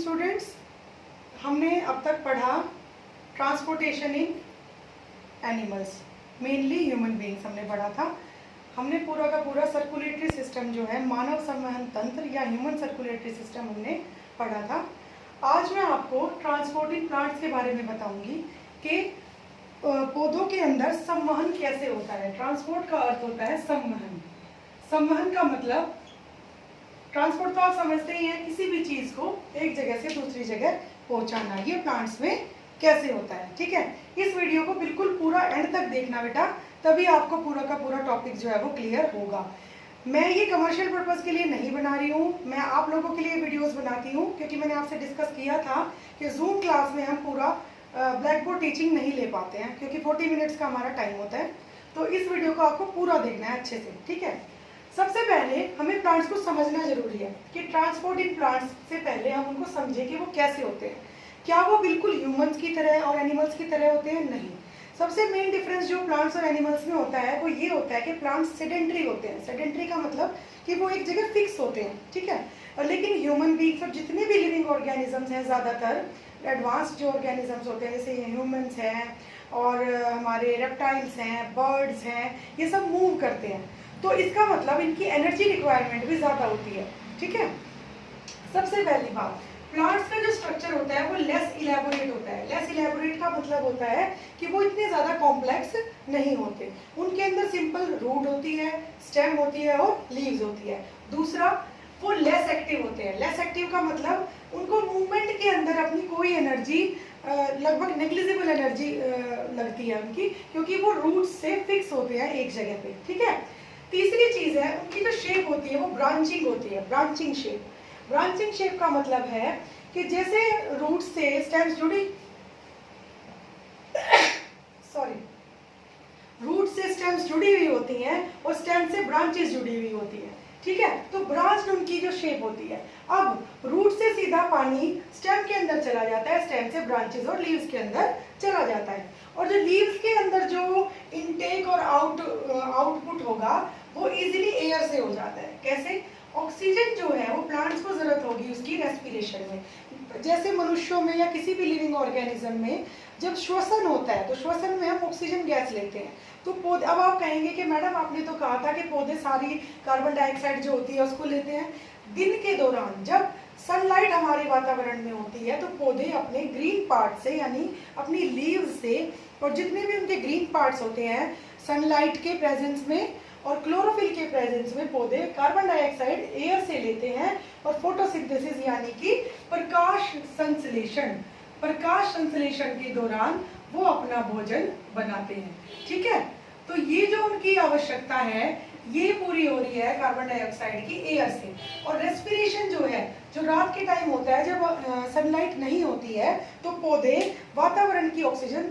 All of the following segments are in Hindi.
स्टूडेंट्स, हमने अब तक पढ़ा ट्रांसपोर्टेशन इन एनिमल्स, मेनली ह्यूमन बींग्स हमने पढ़ा था। हमने पूरा का पूरा सर्कुलेटरी सिस्टम जो है, मानव संवहन तंत्र या ह्यूमन सर्कुलेटरी सिस्टम हमने पढ़ा था। आज मैं आपको ट्रांसपोर्टिंग प्लांट्स के बारे में बताऊंगी कि पौधों के अंदर संवहन कैसे होता है। ट्रांसपोर्ट का अर्थ होता है संवहन। संवहन का मतलब, ट्रांसपोर्ट तो आप समझते ही हैं, किसी भी चीज को एक जगह से दूसरी जगह पहुंचाना। ये प्लांट्स में कैसे होता है, ठीक है। इस वीडियो को बिल्कुल पूरा एंड तक देखना बेटा, तभी आपको पूरा का पूरा टॉपिक जो है वो क्लियर होगा। मैं ये कमर्शियल पर्पस के लिए नहीं बना रही हूँ, मैं आप लोगों के लिए वीडियोस बनाती हूँ, क्योंकि मैंने आपसे डिस्कस किया था कि जूम क्लास में हम पूरा ब्लैक बोर्ड टीचिंग नहीं ले पाते हैं, क्योंकि 40 मिनट्स का हमारा टाइम होता है। तो इस वीडियो को आपको पूरा देखना है अच्छे से, ठीक है। सबसे पहले हमें प्लांट्स को समझना जरूरी है कि ट्रांसपोर्टिंग प्लांट्स से पहले हम उनको समझें कि वो कैसे होते हैं। क्या वो बिल्कुल ह्यूमंस की तरह और एनिमल्स की तरह होते हैं? नहीं। सबसे मेन डिफरेंस जो प्लांट्स और एनिमल्स में होता है वो ये होता है कि प्लांट्स सेडेंट्री होते हैं। सेडेंट्री का मतलब कि वो एक जगह फिक्स होते हैं, ठीक है। और लेकिन ह्यूमन बींग्स और जितने भी लिविंग ऑर्गेनिजम्स हैं, ज़्यादातर एडवांस जो ऑर्गेनिजम्स होते हैं, जैसे ह्यूमंस हैं और हमारे रेप्टाइल्स हैं, बर्ड्स हैं, ये सब मूव करते हैं। तो इसका मतलब इनकी एनर्जी रिक्वायरमेंट भी ज़्यादा होती है, ठीक है। सबसे पहली बात, प्लांट्स का जो स्ट्रक्चर होता है वो लेस इलेबोरेट होता है। लेस इलेबोरेट का मतलब होता है कि वो इतने ज़्यादा कॉम्प्लेक्स नहीं होते। उनके अंदर सिंपल रूट होती है, स्टेम होती है और लीव्स होती है। दूसरा, वो लेस एक्टिव होते हैं। लेस एक्टिव का मतलब उनको मूवमेंट के अंदर अपनी कोई एनर्जी, लगभग नेग्लिजिबल एनर्जी लगती है उनकी, क्योंकि वो रूट से फिक्स होते हैं एक जगह पे, ठीक है। तीसरी चीज है, उनकी जो शेप होती है वो ब्रांचिंग होती है, ब्रांचिंग शेप। ब्रांचिंग शेप का मतलब है कि जैसे रूट से स्टेम्स जुड़ी रूट से स्टेम्स जुड़ी हुई होती हैं और स्टेम से ब्रांचेस जुड़ी हुई होती हैं, ठीक है। तो ब्रांच उनकी जो शेप होती है। अब रूट से सीधा पानी स्टेम के अंदर चला जाता है, स्टेम से ब्रांचेस और लीव्स के अंदर चला जाता है। और जो लीव्स के अंदर जो इनटेक और आउटपुट होगा वो इजीली एयर से हो जाता है। कैसे? ऑक्सीजन जो है वो प्लांट्स को जरूरत होगी उसकी रेस्पिरेशन में। जैसे मनुष्यों में या किसी भी लिविंग ऑर्गेनिज्म में जब श्वसन होता है तो श्वसन में हम ऑक्सीजन गैस लेते हैं। तो पौधे, अब आप कहेंगे कि मैडम आपने तो कहा था कि पौधे सारी कार्बन डाइऑक्साइड जो होती है उसको लेते हैं। दिन के दौरान जब सनलाइट हमारे वातावरण में होती है तो पौधे अपने ग्रीन पार्ट से, यानी अपनी लीव्स से, और जितने भी उनके ग्रीन पार्ट्स होते हैं, सनलाइट के प्रेजेंस में और क्लोरोफिल के प्रेजेंस में पौधे कार्बन डाइऑक्साइड एयर से लेते हैं और फोटोसिंथेसिस यानी कि प्रकाश संश्लेषण के दौरान वो अपना भोजन बनाते हैं, ठीक है। तो ये जो उनकी आवश्यकता है ये पूरी हो रही है कार्बन डाइऑक्साइड की एयर से। और रेस्पिरेशन जो है, जो रात के टाइम होता है जब सनलाइट नहीं होती है तो पौधे वातावरण की ऑक्सीजन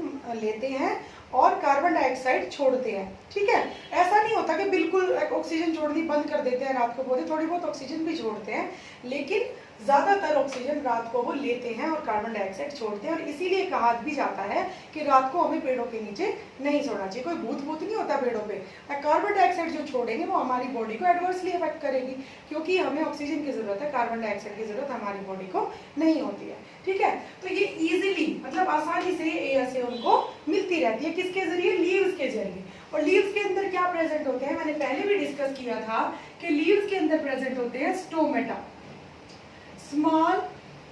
लेते हैं और कार्बन डाइऑक्साइड छोड़ते हैं, ठीक है। ऐसा नहीं होता कि बिल्कुल ऑक्सीजन छोड़नी बंद कर देते हैं रात को पौधे, थोड़ी बहुत ऑक्सीजन भी छोड़ते हैं, लेकिन ज़्यादातर ऑक्सीजन रात को वो लेते हैं और कार्बन डाइऑक्साइड छोड़ते हैं। और इसीलिए कहा भी जाता है कि रात को हमें पेड़ों के नीचे नहीं सोना चाहिए। कोई भूत नहीं होता पेड़ों पे। कार्बन डाइऑक्साइड जो छोड़ेंगे वो हमारी बॉडी को एडवर्सली इफेक्ट करेगी, क्योंकि हमें ऑक्सीजन की जरूरत है, कार्बन डाइऑक्साइड की जरूरत हमारी बॉडी को नहीं होती है, ठीक है। तो ये इजीली, मतलब आसानी से एयर से उनको मिलती रहती है। किसके जरिए? लीव्स के जरिए। और लीव्स के अंदर क्या प्रेजेंट होते हैं, मैंने पहले भी डिस्कस किया था कि लीव्स के अंदर प्रेजेंट होते हैं stomata, small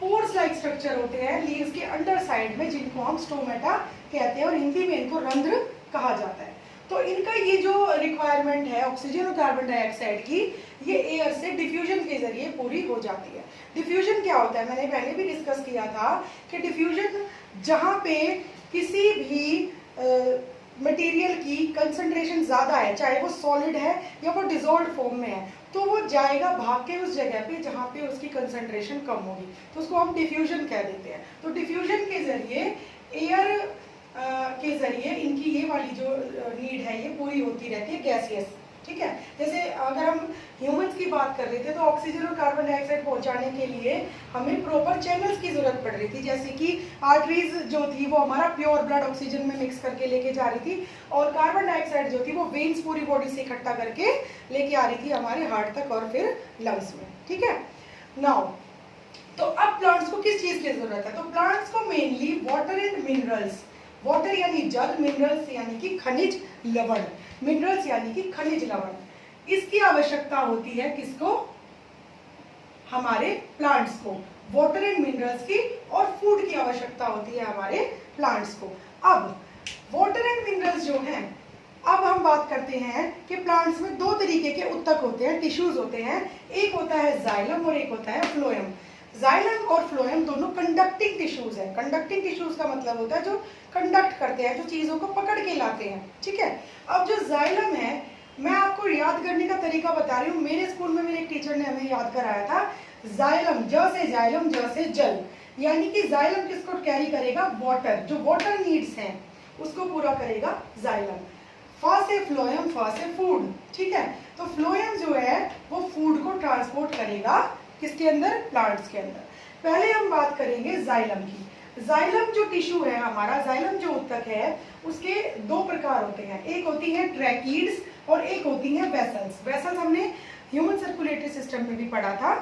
pores like structure होते हैं लीव्स के अंडर साइड में, जिनको हम स्टोमेटा कहते हैं और हिंदी में इनको रंध्र कहा जाता है। तो इनका ये जो रिक्वायरमेंट है ऑक्सीजन और कार्बन डाइऑक्साइड की, ये एयर से डिफ्यूजन के जरिए पूरी हो जाती है। डिफ्यूजन क्या होता है, मैंने पहले भी डिस्कस किया था कि डिफ्यूजन जहाँ पे किसी भी मटेरियल की कंसंट्रेशन ज़्यादा है, चाहे वो सॉलिड है या वो डिजोल्व फॉर्म में है, तो वो जाएगा भाग के उस जगह पे जहाँ पे उसकी कंसंट्रेशन कम होगी, तो उसको हम डिफ्यूजन कह देते हैं। तो डिफ्यूजन के जरिए, एयर के जरिए इनकी ये वाली जो नीड है ये पूरी होती रहती है, गैसियस, ठीक है। जैसे अगर हम ह्यूमंस की बात कर रहे थे तो ऑक्सीजन और कार्बन डाइऑक्साइड पहुंचाने के लिए हमें प्रॉपर चैनल्स की जरूरत पड़ रही थी, जैसे कि आर्टरीज जो थी वो हमारा प्योर ब्लड ऑक्सीजन में मिक्स करके लेके जा रही थी, और कार्बन डाइऑक्साइड जो थी वो वेन्स पूरी बॉडी से इकट्ठा करके लेके आ रही थी हमारे हार्ट तक और फिर लंग्स में, ठीक है। नाउ तो अब अब प्लांट्स को किस चीज की जरूरत है? तो प्लांट्स को mainly water and minerals, water यानी जल, मिनरल्स यानी कि खनिज लवण, मिनरल्स यानी कि खनिज लवण, इसकी आवश्यकता होती है किसको? हमारे प्लांट्स को, वाटर एंड मिनरल्स की और फूड की आवश्यकता होती है हमारे प्लांट्स को। अब वाटर एंड मिनरल्स जो हैं, अब हम बात करते हैं कि प्लांट्स में दो तरीके के उत्तक होते हैं, टिश्यूज होते हैं। एक होता है जाइलम और एक होता है फ्लोएम। जाइलम और फ्लोएम दोनों कंडक्टिंग टिश्यूज है। कंडक्टिंग टिश्यूज का मतलब होता है जो कंडक्ट करते हैं, जो चीजों को पकड़ के लाते हैं, ठीक है। अब जो जाइलम है, मैं आपको याद करने का तरीका बता रही हूँ। मेरे स्कूल में मेरे एक टीचर ने हमें याद कराया था, जाइलम, ज से जाइलम, ज से जल, यानी कि जाइलम किसको कैरी करेगा? वाटर, जो वाटर नीड्स हैं उसको पूरा करेगा जाइलम। फ से फ्लोएम, फ से फूड, ठीक है। तो फ्लोएम जो है वो फूड को ट्रांसपोर्ट करेगा किसके अंदर? प्लांट्स के अंदर। पहले हम बात करेंगे जाइलम की। जाइलम जो टिश्यू है हमारा, जाइलम जो उत्तक है, उसके दो प्रकार होते हैं। एक होती है ट्रैकीड्स और एक होती है वेसल्स। वेसल्स हमने ह्यूमन सर्कुलेटरी सिस्टम में भी पढ़ा था।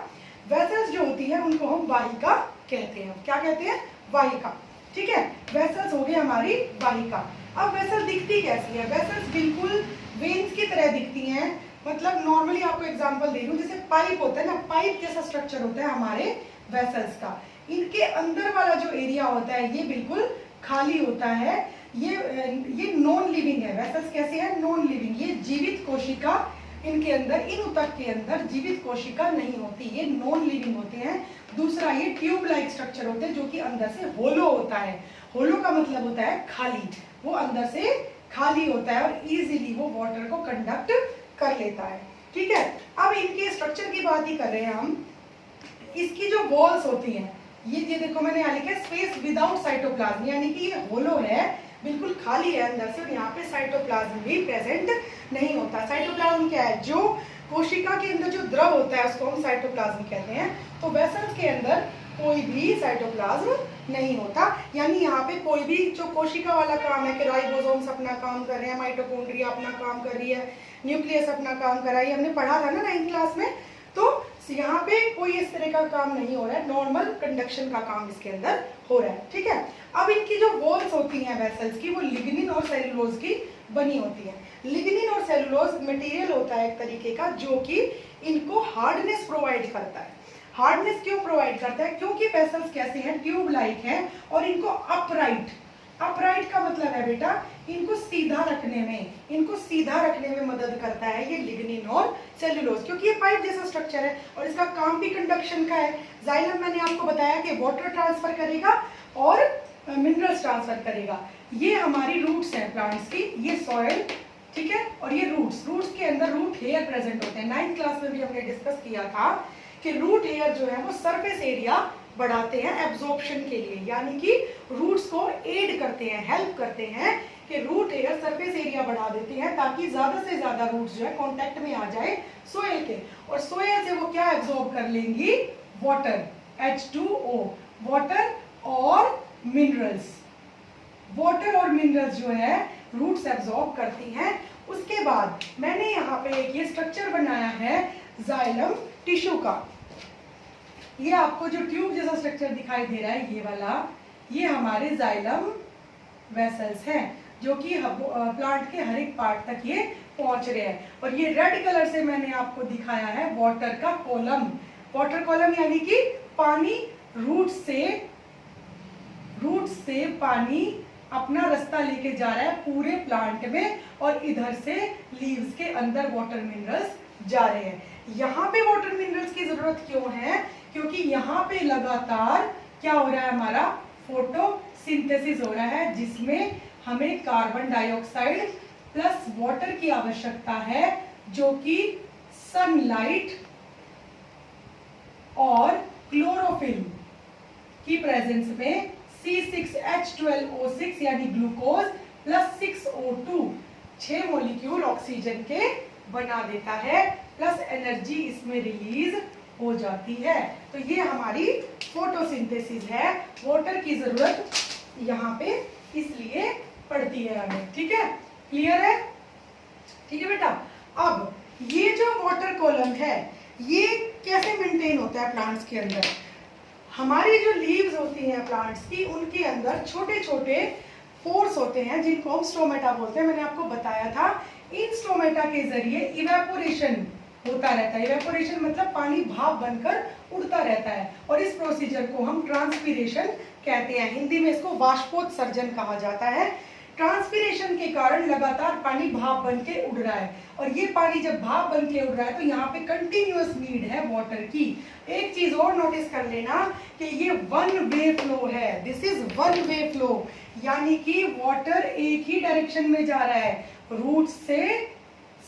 वेसल्स जो होती है उनको हम वाहिका कहते हैं। क्या कहते हैं? वाहिका, ठीक है। वेसल्स हो गई हमारी वाहिका। अब वेसल दिखती कैसी है? वेसल्स बिल्कुल वेन्स की तरह दिखती हैं। मतलब नॉर्मली आपको एग्जांपल दे रही हूँ, जैसे पाइप होता है ना, पाइप जैसा स्ट्रक्चर होता है हमारे वेसल्स का। इनके अंदर वाला जो एरिया होता है ये बिल्कुल खाली होता है। ये नॉन लिविंग है। वेसल्स कैसे है? Non living. ये जीवित कोशिका इनके अंदर, इन उत्तक के अंदर जीवित कोशिका नहीं होती, ये नॉन लिविंग होते हैं। दूसरा, ये ट्यूब लाइक स्ट्रक्चर होते हैं जो कि अंदर से होलो होता है। होलो का मतलब होता है खाली, वो अंदर से खाली होता है और इजीली वो वाटर को कंडक्ट कर लेता है, ठीक है। अब इनके स्ट्रक्चर की बात ही कर रहे हैं हम। इसकी जो वॉल्स होती हैं, ये देखो मैंने यहाँ लिखा है स्पेस विदाउट साइटोप्लाज्म, यानी कि ये होलो है, बिल्कुल खाली है अंदर से, और यहाँ पे साइटोप्लाज्म भी प्रेजेंट नहीं होता। साइटोप्लाज्म क्या है? जो कोशिका के अंदर जो द्रव होता है उसको हम साइटोप्लाज्म कहते हैं। तो वेसल्स के अंदर कोई भी साइटोप्लाज्म नहीं होता, यानी यहाँ पे कोई भी जो कोशिका वाला काम है कि राइबोसोम्स अपना काम कर रहे हैं, माइटोकॉन्ड्रिया अपना काम कर रही है, न्यूक्लियस अपना काम कर रहा है, ये हमने पढ़ा था ना 9th क्लास में। तो यहाँ पे कोई इस तरह का काम नहीं हो रहा है, नॉर्मल कंडक्शन का काम इसके अंदर हो रहा है, ठीक है। अब इनकी जो वॉल्स होती हैं वेसल्स की, वो लिग्निन और सेलुलोज की बनी होती है। लिग्निन और सेलुलोज मटेरियल होता है एक तरीके का जो कि इनको हार्डनेस प्रोवाइड करता है। हार्डनेस क्यों प्रोवाइड करता है? क्योंकि वेसल्स कैसे हैं? ट्यूब लाइक हैं और इनको अपराइट, अपराइट का मतलब है बेटा इनको सीधा रखने में मदद करता है ये लिग्निन और सेलुलोज, क्योंकि ये पाइप जैसा स्ट्रक्चर है और इसका काम भी कंडक्शन का है। जाइलम मैंने आपको बताया कि वाटर ट्रांसफर करेगा और मिनरल्स ट्रांसफर करेगा। ये हमारी रूट्स हैं प्लांट्स की, ये सॉइल, ठीक है, और ये रूट्स के अंदर रूट हेयर प्रेजेंट होते हैं। 9th क्लास में भी हमने डिस्कस किया था कि रूट हेयर जो है वो सरफेस एरिया बढ़ाते हैं एब्जॉर्प्शन के लिए, यानी कि रूट्स को एड करते हैं, हेल्प करते हैं कि रूट हेयर सरफेस एरिया बढ़ा देते हैं ताकि ज्यादा से ज्यादा रूट्स जो है कांटेक्ट में आ जाए सोयल के, और सोयल से वो क्या एब्जॉर्ब कर लेंगी? वाटर, H2O, वाटर और मिनरल्स। वाटर और मिनरल्स जो है रूट्स एब्जॉर्ब करती हैं। उसके बाद मैंने यहाँ पे एक ये स्ट्रक्चर बनाया है जाइलम टिश्यू का। ये आपको जो ट्यूब जैसा स्ट्रक्चर दिखाई दे रहा है ये वाला, ये हमारे जाइलम वेसल्स हैं जो कि प्लांट के हर एक पार्ट तक ये पहुंच रहे हैं। और ये रेड कलर से मैंने आपको दिखाया है वाटर का कॉलम। वाटर कॉलम यानी कि पानी रूट से पानी अपना रास्ता लेके जा रहा है पूरे प्लांट में, और इधर से लीव्स के अंदर वाटर मिनरल्स जा रहे हैं। यहाँ पे वाटर मिनरल्स की जरूरत क्यों है? क्योंकि यहाँ पे लगातार क्या हो रहा है? हमारा फोटोसिंथेसिस हो रहा है, जिसमें हमें कार्बन डाइऑक्साइड प्लस वाटर की आवश्यकता है, जो कि सनलाइट और क्लोरोफिल की प्रेजेंस में C6H12O6 यानी glucose plus 6O2 6 molecule oxygen के बना देता है, प्लस एनर्जी इसमें रिलीज हो जाती है। तो ये हमारी फोटोसिंथेसिस है। वाटर की जरूरत यहाँ पे इसलिए पड़ती है हमें, ठीक है, क्लियर है? ठीक है बेटा। अब ये जो वाटर कॉलम है ये कैसे मेंटेन होता है प्लांट्स के अंदर? हमारी जो लीव्स होती हैं प्लांट्स की, उनके अंदर छोटे छोटे पोर्स होते हैं जिनको हम स्टोमेटा बोलते हैं। मैंने आपको बताया था, इन स्टोमेटा के जरिए इवेपोरेशन होता रहता है। इवेपोरेशन मतलब पानी भाप बनकर उड़ता रहता है, और इस प्रोसीजर को हम ट्रांसपीरेशन कहते हैं। हिंदी में इसको वाष्पोत्सर्जन कहा जाता है। ट्रांसपीरेशन के कारण लगातार पानी भाप बन के उड़ रहा है, और ये पानी जब भाप बन के उड़ रहा है तो यहाँ पे कंटिन्यूअस नीड है वाटर की। एक चीज और नोटिस कर लेना कि ये वन वे फ्लो है। This is one way flow, यानी कि वाटर एक ही डायरेक्शन में जा रहा है, रूट से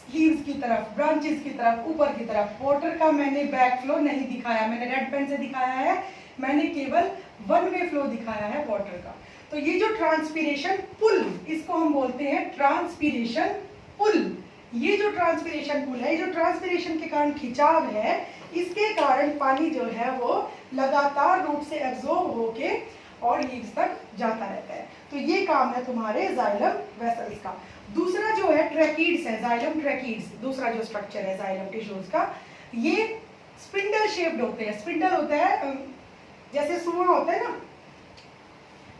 लीव्स की तरफ, ब्रांचेस की तरफ, ऊपर की तरफ। वाटर का मैंने बैक फ्लो नहीं दिखाया, मैंने रेड पेन से दिखाया है, मैंने केवल वन वे फ्लो दिखाया है वाटर का। तो ये जो ट्रांसपीरेशन पुल, इसको हम बोलते हैं ट्रांसपीरेशन पुल। ये जो ट्रांसपीरेशन पुल है, जो ट्रांसपीरेशन के कारण खिंचाव है, इसके कारण पानी जो है वो लगातार रूट से एब्जॉर्ब होके और लीव्स तक जाता रहता है। तो ये काम है तुम्हारे जाइलम वेसल्स का। दूसरा जो है ट्रैकीड्स है, जाइलम ट्रैकीड्स, दूसरा जो स्ट्रक्चर है जाइलम टिश्यूज का, ये स्पिंडल शेप्ड होते हैं। स्पिंडल होता है जैसे सुआ होता है ना,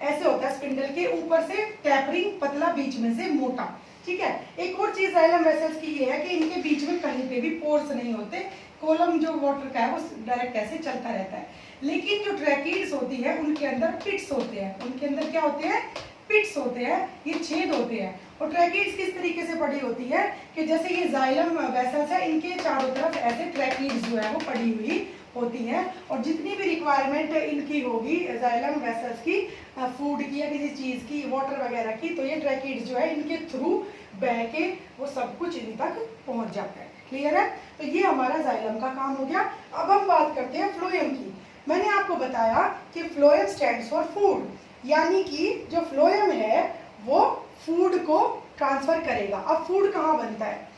ऐसे होता है स्पिंडल के ऊपर से टैपरिंग पतला, बीच में से मोटा। ठीक है। एक और चीज जाइलम वेसल्स की ये है कि इनके बीच में कहीं पे भी पोर्स नहीं होते, कॉलम जो वाटर का है वो डायरेक्ट ऐसे चलता रहता है। लेकिन जो ट्रैकीड्स होती है उनके अंदर पिट्स होते हैं। उनके अंदर क्या होते हैं? पिट्स होते हैं, ये छेद होते हैं। और ट्रैकीड्स किस तरीके से पड़ी होती है कि जैसे ये जाइलम वेसल्स है, इनके चारों तरफ ऐसे ट्रैकीड्स जो है वो पड़ी हुई होती हैं, और जितनी भी रिक्वायरमेंट इनकी होगी जाइलम वेसल्स की, फूड की या किसी चीज की, वाटर वगैरह की, तो ये ट्रैकीड्स जो है इनके थ्रू बह के वो सब कुछ इन तक पहुंच जाता है। क्लियर है? तो ये हमारा जाइलम का काम हो गया। अब हम बात करते हैं फ्लोएम की। मैंने आपको बताया कि फ्लोएम स्टैंड्स फॉर फूड, यानी कि जो फ्लोएम है वो फूड को ट्रांसफर करेगा। अब फूड कहाँ बनता है?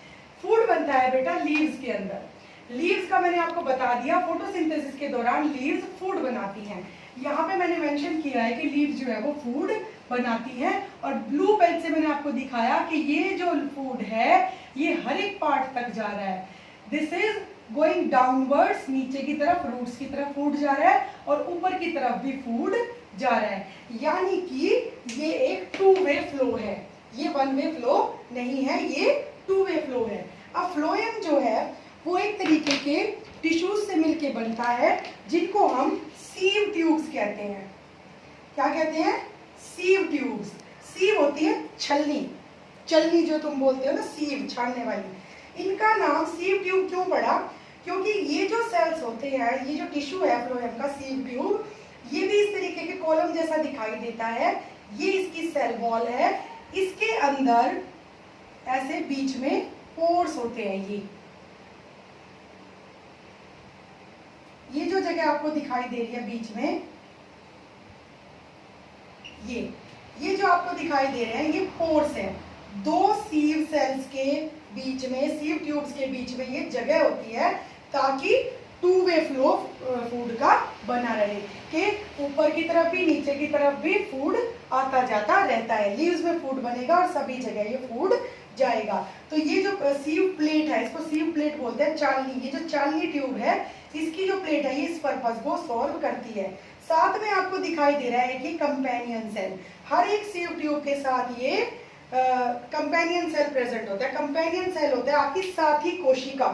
फूड बनता है बेटा लीव्स के अंदर। लीव्स का मैंने आपको बता दिया, फोटोसिंथेसिस के दौरान लीव्स फूड बनाती हैं। यहाँ पे मैंने मेंशन किया है कि लीव्स जो है वो फूड बनाती हैं, और ब्लू पेन से मैंने आपको दिखाया कि ये जो फूड है ये हर एक पार्ट तक जा रहा है। दिस इज गोइंग डाउनवर्ड्स, नीचे की तरफ, रूट्स की तरफ फूड जा रहा है, और ऊपर की तरफ भी फूड जा रहा है। यानी कि ये एक टू वे फ्लो है, ये वन वे फ्लो नहीं है, ये टू वे फ्लो है। अब फ्लोएम जो है वो एक तरीके के टिश्यूज से मिलके बनता है, जिनको हम सीव ट्यूब्स कहते हैं। क्या कहते हैं? Sieve tubes. सीव होती है छलनी, चलनी जो तुम बोलते हो ना, सीव छानने वाली। इनका नाम सीव ट्यूब क्यों पड़ा? क्योंकि ये जो सेल्स होते हैं, ये जो टिश्यू है फ्लोएम का, सीव ट्यूब, ये भी इस तरीके के कॉलम जैसा दिखाई देता है। ये इसकी सेल वॉल है, इसके अंदर ऐसे बीच में पोर्स होते हैं। ये जो जगह आपको दिखाई दे रही है बीच में, ये जो आपको दिखाई दे रहे हैं ये पोर्स है। दो सीव सेल्स के बीच में, सीव ट्यूब्स के बीच में ये जगह होती है ताकि टू वे फ्लो फूड का बना रहे, कि ऊपर की तरफ भी नीचे की तरफ भी फूड आता जाता रहता है। लीव्स में फूड बनेगा और सभी जगह ये फूड जाएगा। तो ये जो सीव प्लेट है, इसको सीव प्लेट बोलते हैं, चालनी। ये जो चालनी ट्यूब है, इसकी जो प्लेट है ये इस पर्पस को सॉल्व करती है। साथ में आपको दिखाई दे रहा है कि कंपेनियन सेल, हर एक सीव ट्यूब के साथ ये कंपेनियन सेल प्रेजेंट होता है। कंपेनियन सेल होता है आपकी साथी कोशिका।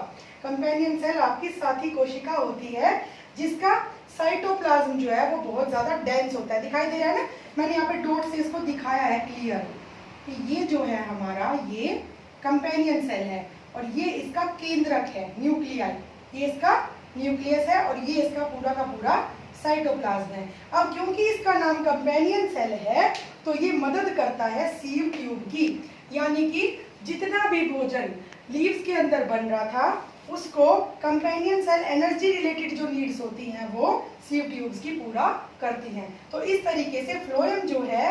कंपेनियन सेल आपकी साथी कोशिका होती है, जिसका साइटोप्लाज्म जो है वो बहुत ज्यादा डेंस होता है। दिखाई दे रहा है ना, मैंने यहाँ पे डॉट से इसको दिखाया है क्लियर कि ये जो है हमारा, ये कंपेनियन सेल है, और ये इसका केंद्रक है, न्यूक्लियाई। ये इसका न्यूक्लियस है, और ये इसका पूरा का पूरा साइटोप्लाज्म है। अब क्योंकि इसका नाम कंपेनियन सेल है, तो ये मदद करता है सीव ट्यूब की, यानी कि जितना भी भोजन लीव्स के अंदर बन रहा था, उसको कंपेनियन सेल एनर्जी रिलेटेड जो नीड्स होती हैं वो सीव ट्यूब्स की पूरा करती हैं। तो इस तरीके से फ्लोएम जो है,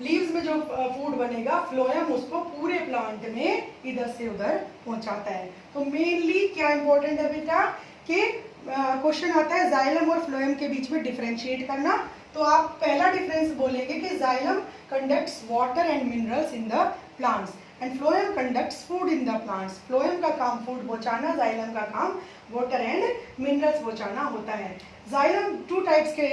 लीव्स में जो फूड बनेगा, फ्लोएम उसको पूरे प्लांट में इधर से उधर पहुंचाता है। तो मेनली क्या इंपॉर्टेंट है बेटा कि क्वेश्चन आता है जाइलम और फ्लोएम के बीच में डिफरेंशिएट करना। तो आप पहला डिफरेंस बोलेंगे कि xylem conducts water and minerals in the plants. And phloem conducts food in the plants. Phloem का काम फूड पहुंचाना, जाइलम का काम वाटर एंड मिनरल्स पहुंचाना होता है। जाइलम 2 टाइप्स के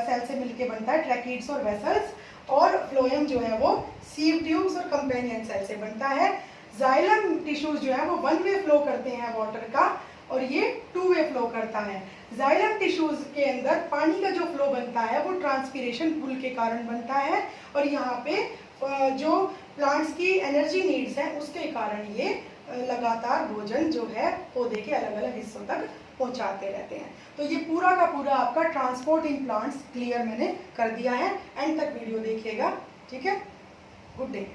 सेल से मिलकर बनता है, ट्रैकिड्स और वेसल्स, और फ्लोएम जो है वो सीव ट्यूब्स और कंपेनियन सेल से बनता है। जाइलम टिश्यूज जो है वो 1 वे फ्लो करते हैं वाटर का, और ये 2 वे फ्लो करता है। जाइलम टिश्यूज के अंदर पानी का जो फ्लो बनता है वो ट्रांसपीरेशन पुल के कारण बनता है, और यहाँ पे जो प्लांट्स की एनर्जी नीड्स हैं उसके कारण ये लगातार भोजन जो है पौधे के अलग अलग हिस्सों तक पहुंचाते रहते हैं। तो ये पूरा का पूरा आपका ट्रांसपोर्ट इन प्लांट्स क्लियर मैंने कर दिया है। एंड तक वीडियो देखिएगा, ठीक है। Good day.